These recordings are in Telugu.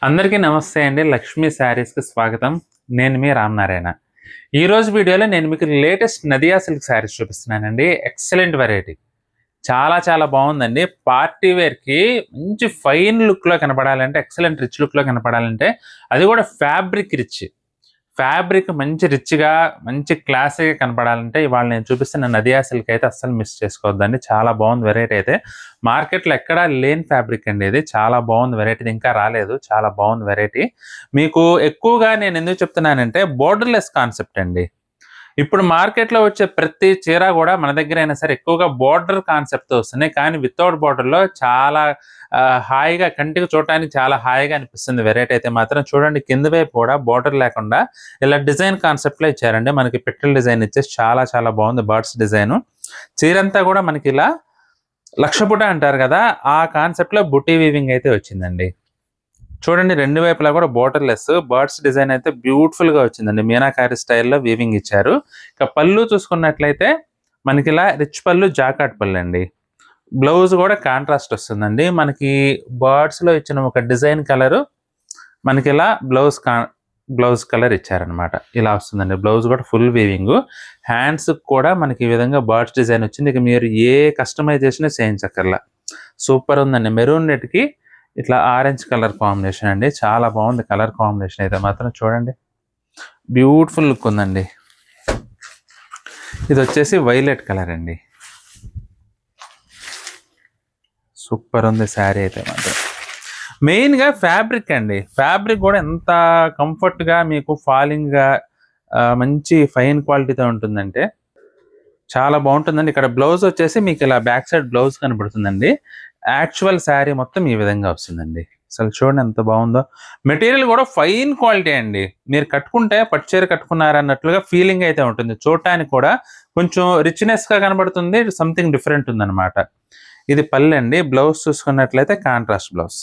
అందరికీ నమస్తే అండి. లక్ష్మీ శారీస్‌కి స్వాగతం. నేను మీ రామనారాయణ. ఈరోజు వీడియోలో నేను మీకు లేటెస్ట్ నదియా సిల్క్ శారీస్ చూపిస్తున్నానండి. Excellent variety. చాలా చాలా బావుందండి. పార్టీ వేర్‌కి మంచి ఫైన్ లుక్‌లో కనపడాలంటే, ఎక్సలెంట్ రిచ్ లుక్‌లో కనపడాలంటే, అది కూడా ఫ్యాబ్రిక్ రిచ్. ఫ్యాబ్రిక్ మంచి రిచ్‌గా, మంచి క్లాసీగా కనపడాలంటే ఇవాళ నేను చూపిస్తున్న నదియా సిల్క్ అయితే అస్సలు మిస్ చేసుకోవద్దండి. చాలా బాగుంది వెరైటీ అయితే. మార్కెట్‌లో ఎక్కడా లేని ఫ్యాబ్రిక్ అండి ఇది. చాలా బాగుంది వెరైటీ. ఇది ఇంకా రాలేదు. చాలా బాగుంది వెరైటీ. మీకు ఎక్కువగా నేను ఎందుకు చెప్తున్నానంటే బోర్డర్‌లెస్ కాన్సెప్ట్ అండి. ఇప్పుడు మార్కెట్‌లో వచ్చే ప్రతి చీర గూడా మన దగ్గరైనా సరే ఎక్కువగా బోర్డర్ కాన్సెప్ట్‌తో వస్తున్నాయి. కానీ వితౌట్ బోర్డర్‌లో చాలా హాయిగా కంటికి చూడటానికి చాలా హాయిగా అనిపిస్తుంది వెరైటీ అయితే మాత్రం. చూడండి కింద వైపు కూడా బోర్డర్ లేకుండా ఇలా డిజైన్ కాన్సెప్ట్‌లో ఇచ్చారండి. మనకి పిట్టల డిజైన్ ఇచ్చేసి చాలా చాలా బాగుంది బర్డ్స్ డిజైను. చీరంతా గూడా మనకిలా లక్ష అంటారు గదా! ఆ కాన్సెప్ట్‌లో బుటీ వీవింగ్ అయితే వచ్చిందండి. చూడండి రెండు వైపులా కూడా బోర్డర్‌లెస్ బర్డ్స్ డిజైన్ అయితే బ్యూటిఫుల్‌గా వచ్చిందండి. మీనాకారి స్టైల్‌లో వీవింగ్ ఇచ్చారు. ఇక పళ్ళు చూసుకున్నట్లయితే మనకిలా రిచ్ పళ్ళు జాకార్డ్ పళ్ళండి. బ్లౌజ్ కూడా కాంట్రాస్ట్ వస్తుందండి. మనకి బర్డ్స్‌లో ఇచ్చిన ఒక డిజైన్ కలరు మనకిలా బ్లౌజ్ కలర్ ఇచ్చారనమాట. ఇలా వస్తుందండి. బ్లౌజ్ కూడా ఫుల్ వీవింగు. హ్యాండ్స్‌కి కూడా మనకి ఈ విధంగా బర్డ్స్ డిజైన్ వచ్చింది. ఇక మీరు ఏ కస్టమైజేషన్ చేయించక్కర్లా. సూపర్ ఉందండి. మెరూన్ రెడ్‌కి ఇట్లా ఆరెంజ్ కలర్ కాంబినేషన్ అండి. చాలా బాగుంది కలర్ కాంబినేషన్ అయితే మాత్రం చూడండి. బ్యూటిఫుల్ లుక్ ఉందండి. ఇది వచ్చేసి వైలెట్ కలర్ అండి. సూపర్ ఉంది శారీ అయితే మాత్రం. మెయిన్‌గా ఫ్యాబ్రిక్ అండి. ఫ్యాబ్రిక్ కూడా ఎంత కంఫర్ట్‌గా మీకు ఫాలింగ్‌గా మంచి ఫైన్ క్వాలిటీతో ఉంటుందంటే చాలా బాగుంటుందండి. ఇక్కడ బ్లౌజ్ వచ్చేసి మీకు ఇలా బ్యాక్ సైడ్ బ్లౌజ్ కనబడుతుందండి. యాక్చువల్ శారీ మొత్తం ఈ విధంగా వస్తుందండి. అసలు చూడండి ఎంత బాగుందో. మెటీరియల్ కూడా ఫైన్ క్వాలిటీ అండి. మీరు కట్టుకుంటే పట్టు చీర కట్టుకున్నారన్నట్లుగా ఫీలింగ్ అయితే ఉంటుంది. చూడటానికి కూడా కొంచెం రిచ్‌నెస్‌గా కనబడుతుంది. సంథింగ్ డిఫరెంట్ ఉందన్నమాట. ఇది పళ్ళండి. బ్లౌజ్ చూసుకున్నట్లయితే కాంట్రాస్ట్ బ్లౌజ్.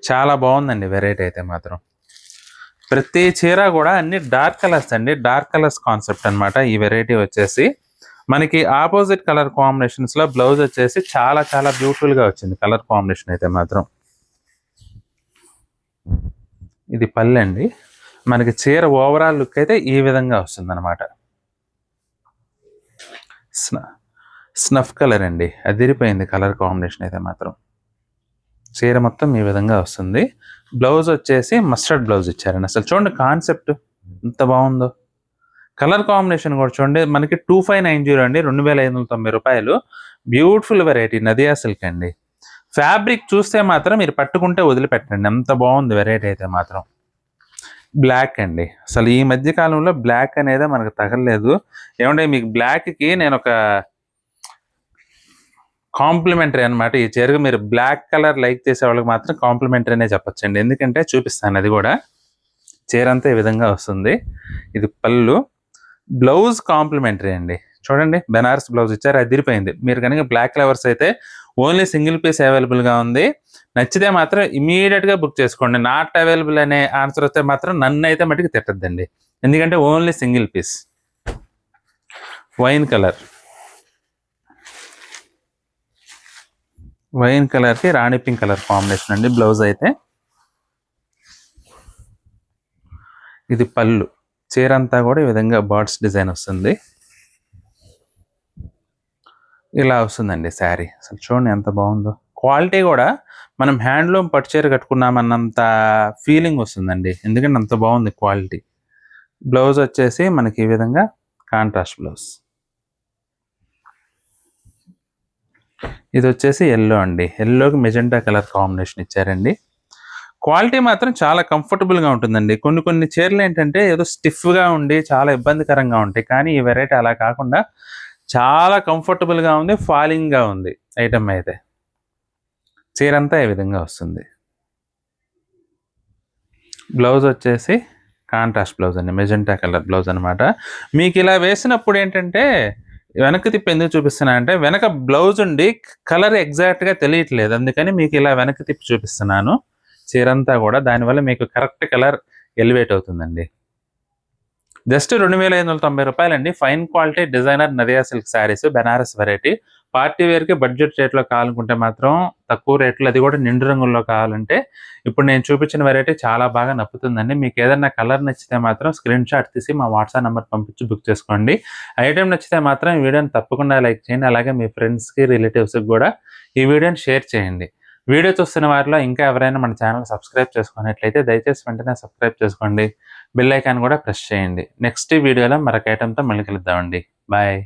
చాలా బాగుందండి వెరైటీ అయితే మాత్రం. ప్రతి చీర కూడా అన్ని డార్క్ కలర్స్ అండి. డార్క్ కలర్స్ కాన్సెప్ట్ అనమాట ఈ వెరైటీ వచ్చేసి. మనకి ఆపోజిట్ కలర్ కాంబినేషన్స్ లో బ్లౌజ్ వచ్చేసి చాలా చాలా బ్యూటిఫుల్ గా వచ్చింది కలర్ కాంబినేషన్ అయితే మాత్రం. ఇది పళ్ళండి. మనకి చీర ఓవరాల్ లుక్ అయితే ఈ విధంగా వస్తుంది అనమాట. స్నఫ్ కలర్ అండి. అదిరిపోయింది కలర్ కాంబినేషన్ అయితే మాత్రం. చీర మొత్తం ఈ విధంగా వస్తుంది. బ్లౌజ్ వచ్చేసి మస్టర్డ్ బ్లౌజ్ ఇచ్చారండి. అసలు చూడండి కాన్సెప్ట్ ఎంత బాగుందో. కలర్ కాంబినేషన్ కూడా చూడండి. మనకి 2590 అండి. 2590 రూపాయలు. బ్యూటిఫుల్ వెరైటీ నదియా సిల్క్ అండి. ఫ్యాబ్రిక్ చూస్తే మాత్రం మీరు పట్టుకుంటే వదిలిపెట్టండి. ఎంత బాగుంది వెరైటీ అయితే మాత్రం. బ్లాక్ అండి. అసలు ఈ మధ్య కాలంలో బ్లాక్ అనేది మనకు తగలలేదు. ఏమంటే మీకు బ్లాక్‌కి నేను ఒక కాంప్లిమెంటరీ అనమాట. ఈ చీరకు మీరు బ్లాక్ కలర్ లైక్ చేసే వాళ్ళకి మాత్రం కాంప్లిమెంటరీ అనే చెప్పొచ్చండి. ఎందుకంటే చూపిస్తాను అది కూడా. చీర అంతా ఈ విధంగా వస్తుంది. ఇది పళ్ళు. బ్లౌజ్ కాంప్లిమెంటరీ అండి. చూడండి బెనారస్ బ్లౌజ్ ఇచ్చారు. అదిరిపోయింది. మీరు కనుక బ్లాక్ లవర్స్ అయితే ఓన్లీ సింగిల్ పీస్ అవైలబుల్గా ఉంది. నచ్చితే మాత్రం ఇమీడియట్గా బుక్ చేసుకోండి. నాట్ అవైలబుల్ అనే ఆన్సర్ వస్తే మాత్రం నన్ను అయితే మటుకు తిట్టద్దండి. ఎందుకంటే only single piece. Wine colour. Wine కలర్కి రాణి పింక్ కలర్ కాంబినేషన్ అండి బ్లౌజ్ అయితే. ఇది పళ్ళు. చీర అంతా కూడా ఈ విధంగా బర్డ్స్ డిజైన్ వస్తుంది. ఇలా వస్తుందండి శారీ. అసలు చూడండి ఎంత బాగుందో. క్వాలిటీ కూడా మనం హ్యాండ్లూమ్ పట్టు చీర కట్టుకున్నామన్నంత ఫీలింగ్ వస్తుందండి. ఎందుకంటే అంత బాగుంది క్వాలిటీ. బ్లౌజ్ వచ్చేసి మనకి ఈ విధంగా కాంట్రాస్ట్ బ్లౌజ్. ఇది వచ్చేసి ఎల్లో అండి. ఎల్లోకి మెజెంటా కలర్ కాంబినేషన్ ఇచ్చారండి. క్వాలిటీ మాత్రం చాలా కంఫర్టబుల్గా ఉంటుందండి. కొన్ని కొన్ని చీరలు ఏంటంటే ఏదో స్టిఫ్గా ఉండి చాలా ఇబ్బందికరంగా ఉంటాయి. కానీ ఈ వెరైటీ అలా కాకుండా చాలా కంఫర్టబుల్గా ఉంది. ఫాలింగ్గా ఉంది ఐటమ్ అయితే. చీర అంతా ఈ విధంగా వస్తుంది. బ్లౌజ్ వచ్చేసి కాంట్రాస్ట్ బ్లౌజ్ అండి. మెజెంటా కలర్ బ్లౌజ్ అనమాట. మీకు ఇలా వేసినప్పుడు ఏంటంటే వెనక్కి తిప్పి ఎందుకు చూపిస్తున్నా అంటే వెనక బ్లౌజ్ ఉండి కలర్ ఎగ్జాక్ట్గా తెలియట్లేదు. అందుకని మీకు ఇలా వెనక్కి తిప్పి చూపిస్తున్నాను చీరంతా కూడా. దానివల్ల మీకు కరెక్ట్ కలర్ ఎలివేట్ అవుతుందండి. జస్ట్ 2590 రూపాయలండి. Fine quality designer Nadia silk sarees Banaras variety. Party వేర్‌కి బడ్జెట్ రేట్‌లో కావాలనుకుంటే మాత్రం తక్కువ రేట్‌లో అది కూడా నిండు రంగుల్లో కావాలంటే ఇప్పుడు నేను చూపించిన వెరైటీ చాలా బాగా నప్పుతుందండి. మీకు ఏదన్నా కలర్ నచ్చితే మాత్రం స్క్రీన్ షాట్ తీసి మా వాట్సాప్ నంబర్ పంపించి బుక్ చేసుకోండి. ఐటెమ్ నచ్చితే మాత్రం ఈ వీడియోని తప్పకుండా లైక్ చేయండి. అలాగే మీ ఫ్రెండ్స్‌కి, రిలేటివ్స్‌కి కూడా ఈ వీడియోని షేర్ చేయండి. వీడియో చూస్తున్న వారిలో ఇంకా ఎవరైనా మన ఛానల్ సబ్స్క్రైబ్ చేసుకున్నట్లయితే దయచేసి వెంటనే సబ్స్క్రైబ్ చేసుకోండి. బెల్ ఐకాన్ కూడా ప్రెస్ చేయండి. నెక్స్ట్ వీడియోలో మరొక ఐటెమ్‌తో మళ్ళీ కలుద్దామండి. బాయ్.